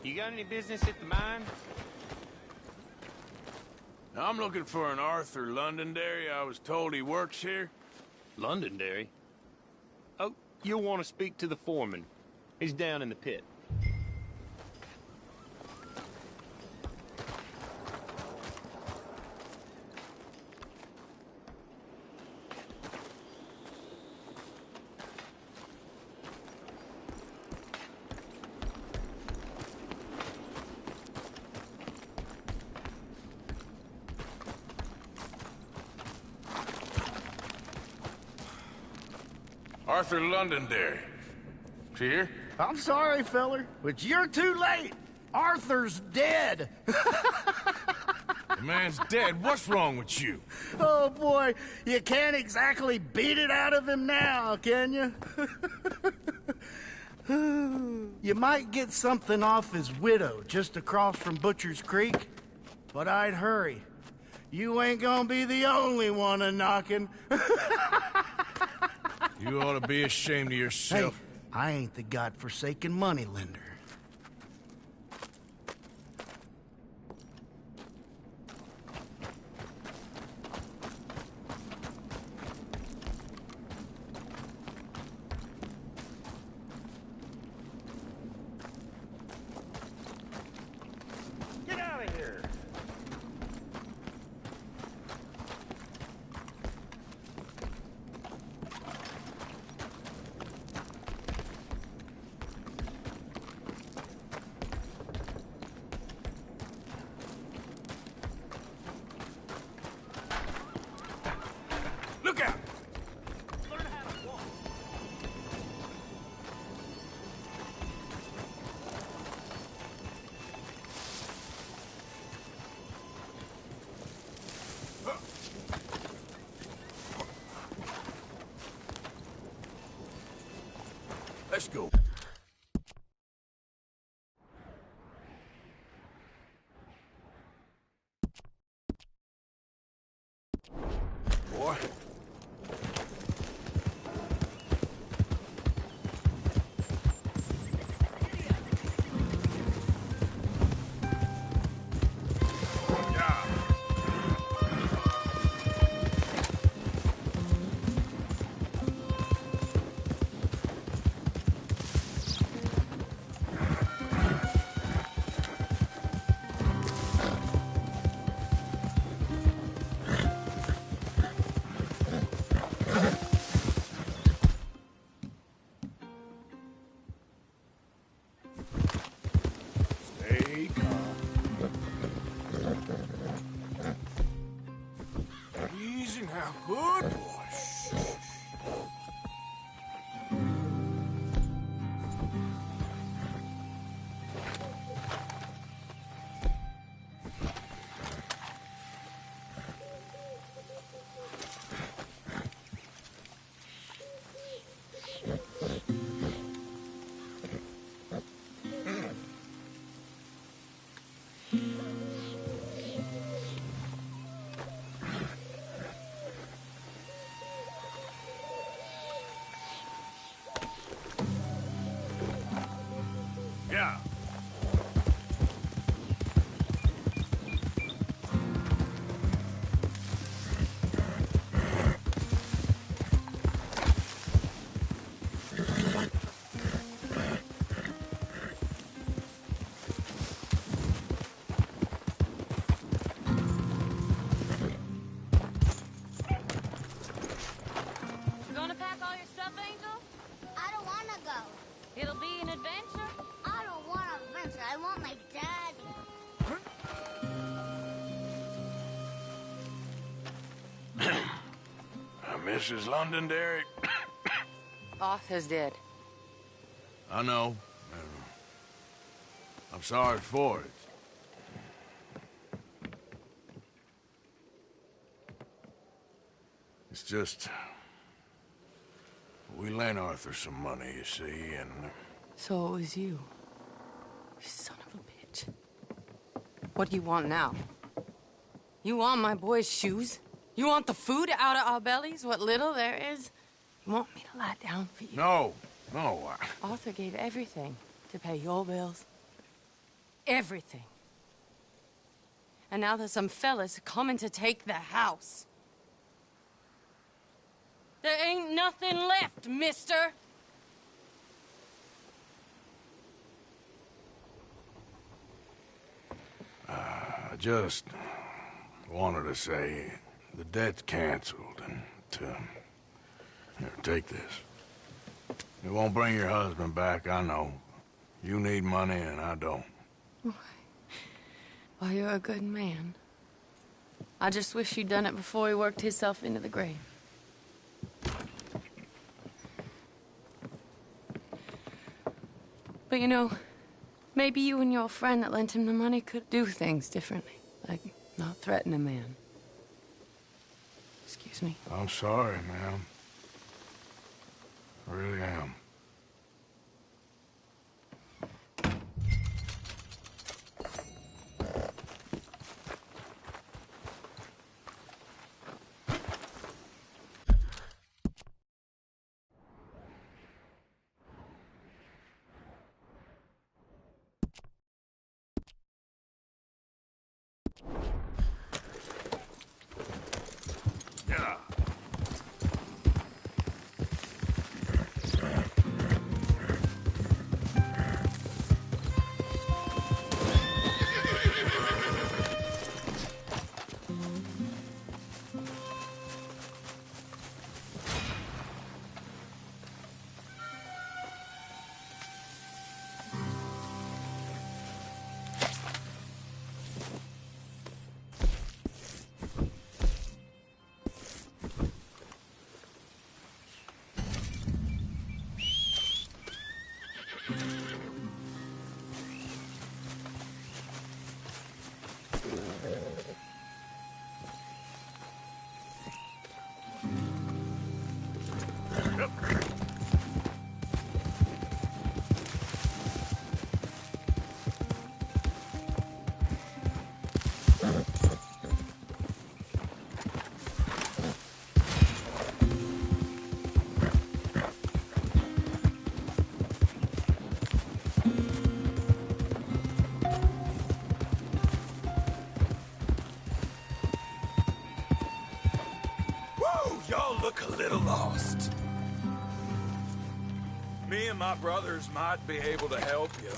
You got any business at the mine? I'm looking for an Arthur Londonderry. I was told he works here. Londonderry? Oh, you'll want to speak to the foreman. He's down in the pit. Arthur Londonderry. Is he here? I'm sorry, feller, but you're too late. Arthur's dead. The man's dead. What's wrong with you? Oh, boy, you can't exactly beat it out of him now, can you? You might get something off his widow just across from Butcher's Creek, but I'd hurry. You ain't gonna be the only one a-knocking. You ought to be ashamed of yourself. Hey, I ain't the godforsaken moneylender. Get out of here! Look out! Learn how to walk. Let's go. Boy. Yeah. Stay calm. Easy now. Good boy. Shh. Yeah. You gonna pack all your stuff, Angel? I don't want to go. It'll be an adventure. I don't want an adventure. I want my daddy. Mrs. Londonderry. Arthur's dead. I know. I'm sorry for it. It's just... we lent Arthur some money, you see, and... So it was you. You son of a bitch. What do you want now? You want my boy's shoes? You want the food out of our bellies, what little there is? You want me to lie down for you? No, no. Arthur gave everything to pay your bills. everything. And now there's some fellas coming to take the house. There ain't nothing left, mister. I just wanted to say the debt's canceled and here, take this. It won't bring your husband back, I know. You need money and I don't. Well, you're a good man. I just wish you'd done it before he worked himself into the grave. But you know, maybe you and your friend that lent him the money could do things differently. Like, not threaten a man. Excuse me. I'm sorry, ma'am. I really am. Y'all look a little lost. Me and my brothers might be able to help you.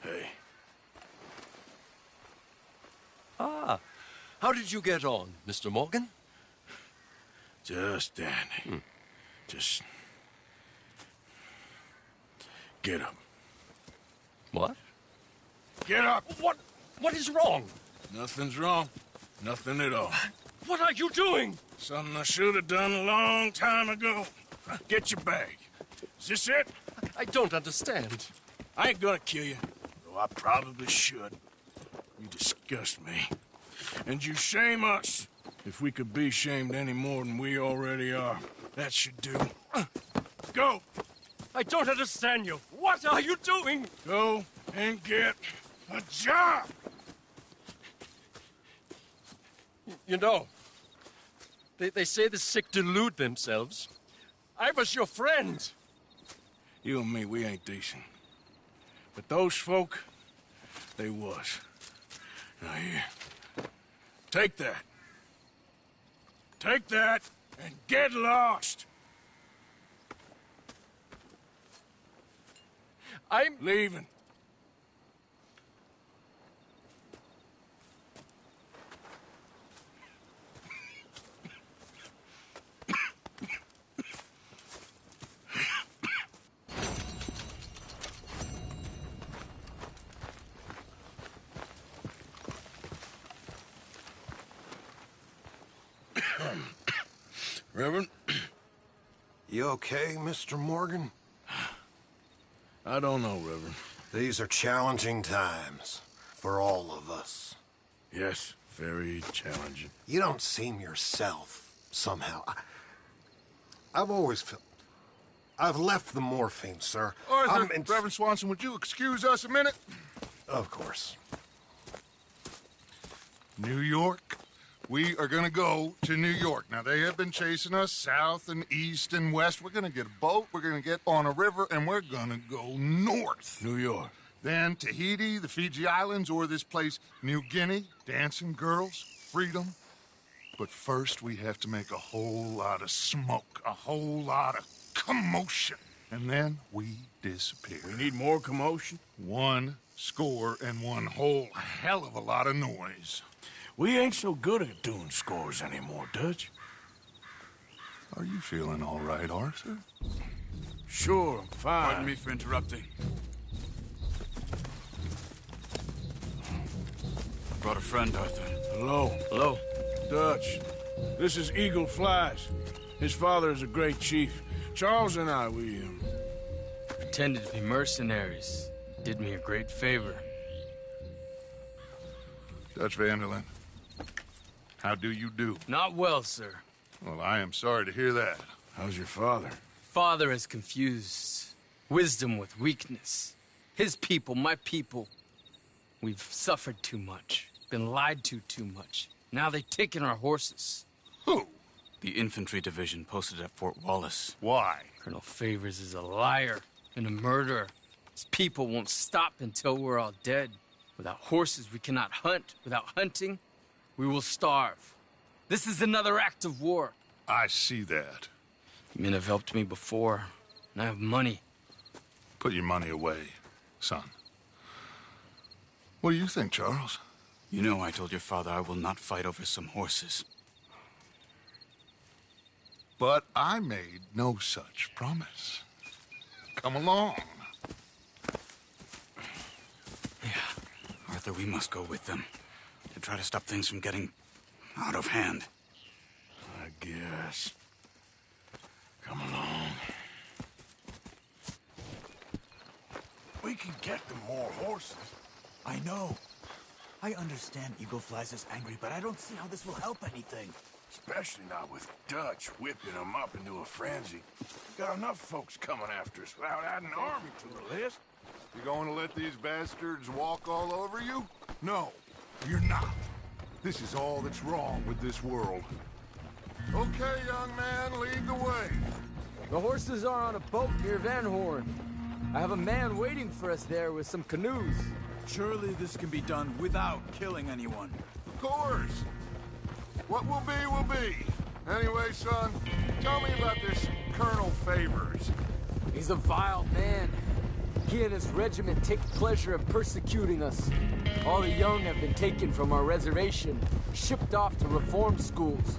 Hey. Ah, how did you get on, Mr. Morgan? Just dandy. Just... get up. What? Get up! What is wrong? Nothing's wrong. Nothing at all. What are you doing? Something I should have done a long time ago. Get your bag. Is this it? I don't understand. I ain't gonna kill you, though I probably should. You disgust me. And you shame us. If we could be shamed any more than we already are, that should do. Go! I don't understand you. What are you doing? Go and get a job! You know, they say the sick delude themselves. I was your friend. You and me, we ain't decent. But those folk, they was. Now here, take that. Take that and get lost. I'm Leaving. Reverend? You okay, Mr. Morgan? I don't know, Reverend. These are challenging times for all of us. Yes, very challenging. You don't seem yourself, somehow. I've always felt... I've left the morphine, sir. Arthur, Reverend Swanson, would you excuse us a minute? Of course. New York. We are gonna go to New York. Now, they have been chasing us south and east and west. We're gonna get a boat, we're gonna get on a river, and we're gonna go north. New York. Then Tahiti, the Fiji Islands, or this place, New Guinea, dancing girls, freedom. But first, we have to make a whole lot of smoke, a whole lot of commotion. And then we disappear. We need more commotion? 1 score and 1 whole hell of a lot of noise. We ain't so good at doing scores anymore, Dutch. Are you feeling all right, Arthur? Sure, I'm fine. Pardon me for interrupting. I brought a friend, Arthur. Hello. Hello. Dutch. This is Eagle Flies. His father is a great chief. Charles and I, we Pretended to be mercenaries. Did me a great favor. Dutch Vanderlyn, how do you do? Not well, sir. Well, I am sorry to hear that. How's your father? Father has confused wisdom with weakness. His people, my people. We've suffered too much. Been lied to too much. Now they've taken our horses. Who? The infantry division posted at Fort Wallace. Why? Colonel Favors is a liar and a murderer. His people won't stop until we're all dead. Without horses, we cannot hunt. Without hunting, we will starve. This is another act of war. I see that. Men have helped me before, and I have money. Put your money away, son. What do you think, Charles? You know I told your father I will not fight over some horses. But I made no such promise. Come along. Yeah, Arthur, we must go with them to try to stop things from getting out of hand. I guess. Come along. We can get them more horses. I know. I understand Eagle Flies is angry, but I don't see how this will help anything. Especially not with Dutch whipping them up into a frenzy. Got enough folks coming after us without adding an army to the list. You going to let these bastards walk all over you? No, you're not. This is all that's wrong with this world. Okay, young man, lead the way. The horses are on a boat near Van Horn. I have a man waiting for us there with some canoes. Surely this can be done without killing anyone. Of course. What will be. Anyway, son, tell me about this Colonel Favors. He's a vile man. He and his regiment take pleasure in persecuting us. All the young have been taken from our reservation, shipped off to reform schools.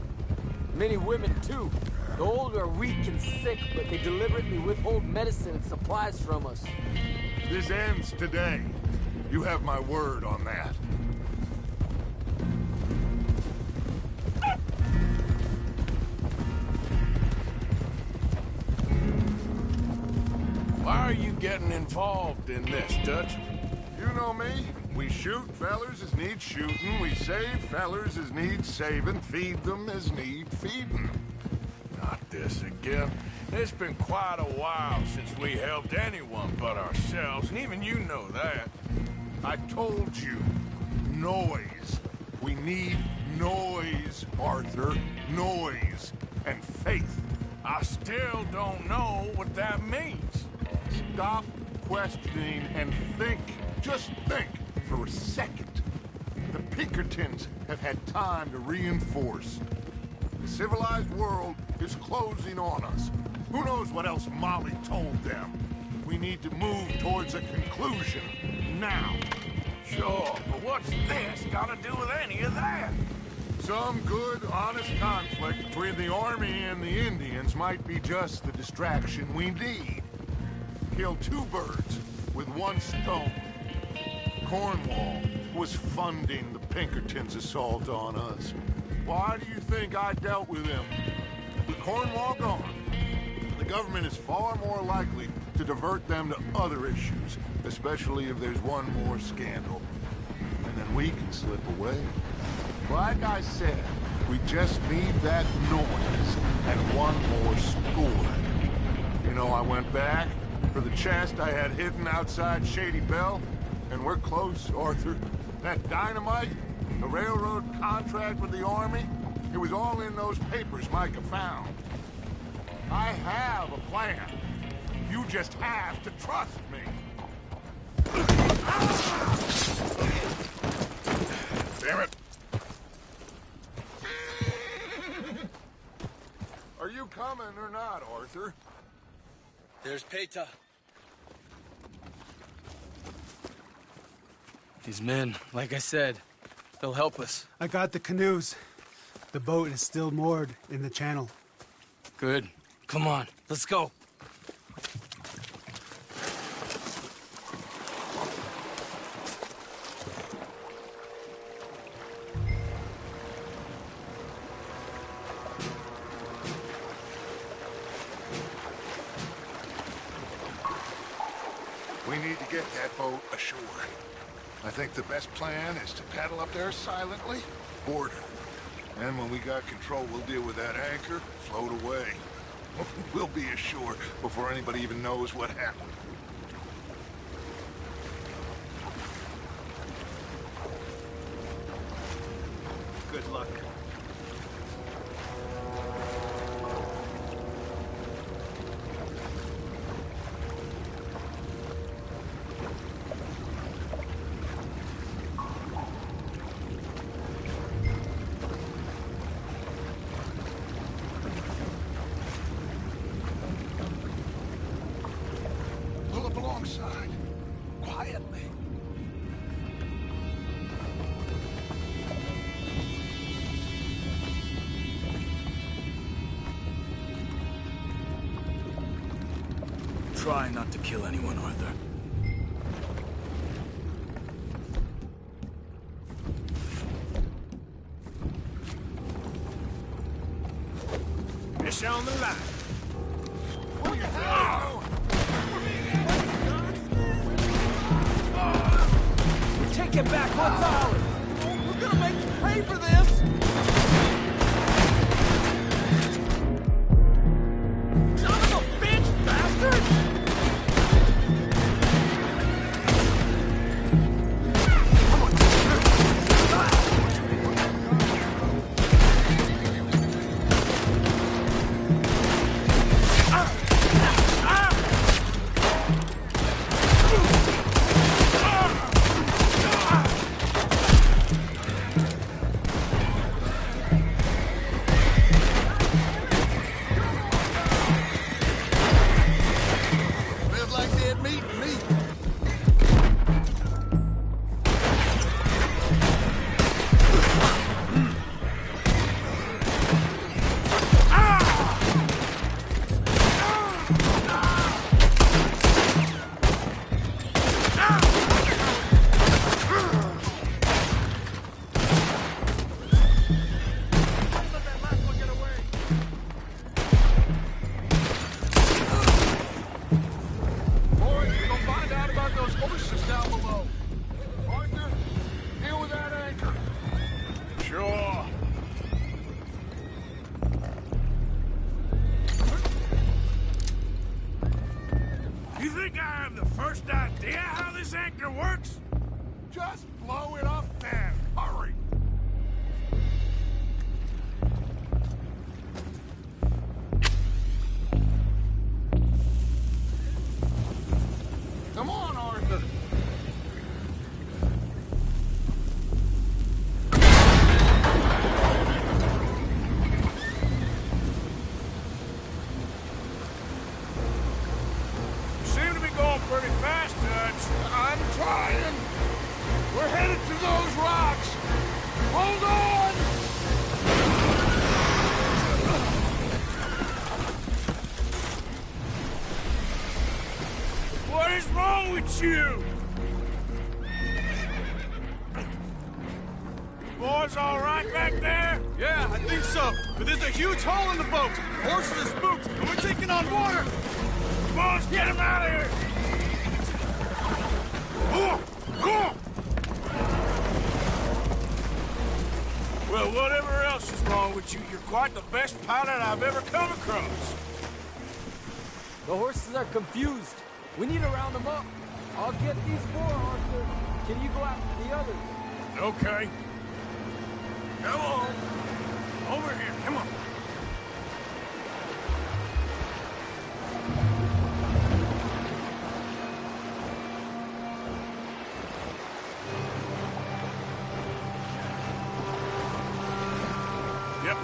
Many women, too. The old are weak and sick, but they deliberately withhold medicine and supplies from us. This ends today. You have my word on that. Why are you getting involved in this, Dutch? You know me. We shoot fellers as need shooting. We save fellers as need saving. Feed them as need feeding. Not this again. It's been quite a while since we helped anyone but ourselves, and even you know that. I told you. Noise. We need noise, Arthur. Noise. And faith. I still don't know what that means. Stop questioning and think. Just think for a second. The Pinkertons have had time to reinforce. The civilized world is closing on us. Who knows what else Molly told them? We need to move towards a conclusion now. Sure, but what's this got to do with any of that? Some good, honest conflict between the army and the Indians might be just the distraction we need. Kill 2 birds with 1 stone. Cornwall was funding the Pinkertons' assault on us. Why do you think I dealt with him? With Cornwall gone, the government is far more likely to divert them to other issues, especially if there's one more scandal. And then we can slip away. Like I said, we just need that noise and one more score. You know, I went back for the chest I had hidden outside Shady Belle, and we're close, Arthur. That dynamite, the railroad contract with the Army, it was all in those papers Micah found. I have a plan. You just have to trust me. Damn it. Are you coming or not, Arthur? There's Peta. These men, like I said, they'll help us. I got the canoes. The boat is still moored in the channel. Good. Come on, let's go. We need to get that boat ashore. I think the best plan is to paddle up there silently, board her. And when we got control, we'll deal with that anchor, float away. We'll be ashore before anybody even knows what happened. Good luck. Pull up alongside, quietly. Try not to kill anyone, Arthur. Fish on the line. Pull your Take it back, what's ours? We're gonna make you pay for this! Son of a bitch, bastard! Feels like dead meat to me. Boys, we're gonna find out about those horses down below. Arthur, deal with that anchor. Sure. You think I have the first idea how this anchor works? Just blow it up then. Hurry. Come on, Arthur. You seem to be going pretty fast, Dutch. I'm trying. We're headed to those rocks. Hold on. What is wrong with you? Boys fellas all right back there? Yeah, I think so. But there's a huge hole in the boat. Horses are spooked, and we're taking on water. Come on, let's get him out of here. Come on. Well, whatever else is wrong with you, you're quite the best pilot I've ever come across. The horses are confused. We need to round them up. I'll get these four, Arthur. Can you go after the others? Okay. Come on. Over here, come on. Yep.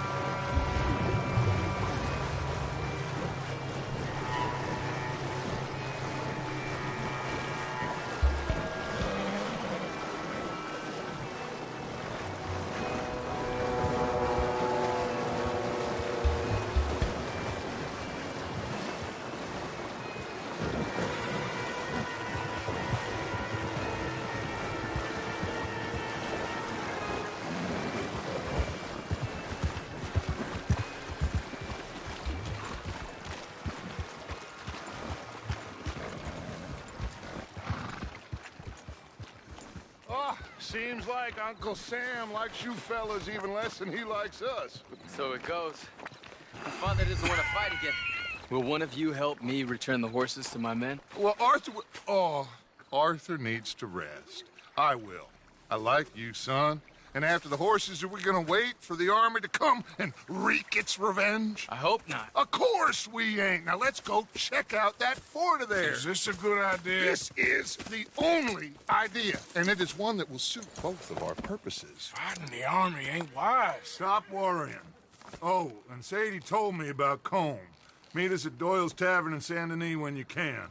Seems like Uncle Sam likes you fellas even less than he likes us. So it goes. My father doesn't want to fight again. Will one of you help me return the horses to my men? Well, Arthur needs to rest. I will. I like you, son. And after the horses, are we gonna wait for the army to come and wreak its revenge? I hope not. Of course we ain't. Now let's go check out that fort of theirs. Is this a good idea? This is the only idea, and it is one that will suit both of our purposes. Fighting the army ain't wise. Stop worrying. Oh, and Sadie told me about Combe. Meet us at Doyle's Tavern in Saint Denis when you can.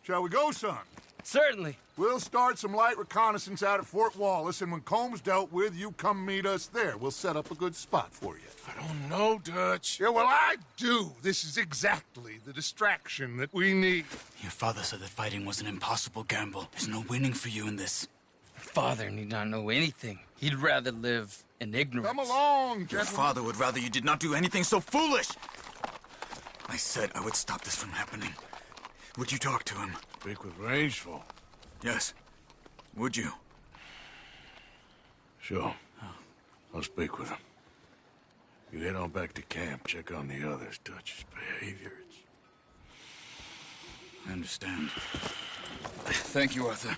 Shall we go, son? Certainly. We'll start some light reconnaissance out at Fort Wallace, and when Comb's dealt with, you come meet us there. We'll set up a good spot for you. I don't know, Dutch. Yeah, well, I do. This is exactly the distraction that we need. Your father said that fighting was an impossible gamble. There's no winning for you in this. Father need not know anything. He'd rather live in ignorance. Come along, Your gentlemen. father would rather you did not do anything so foolish. I said I would stop this from happening. Would you talk to him? Speak with Rangeful. Yes. Would you? Sure. I'll speak with him. You head on back to camp, check on the others, Dutch's behavior. I understand. Thank you, Arthur.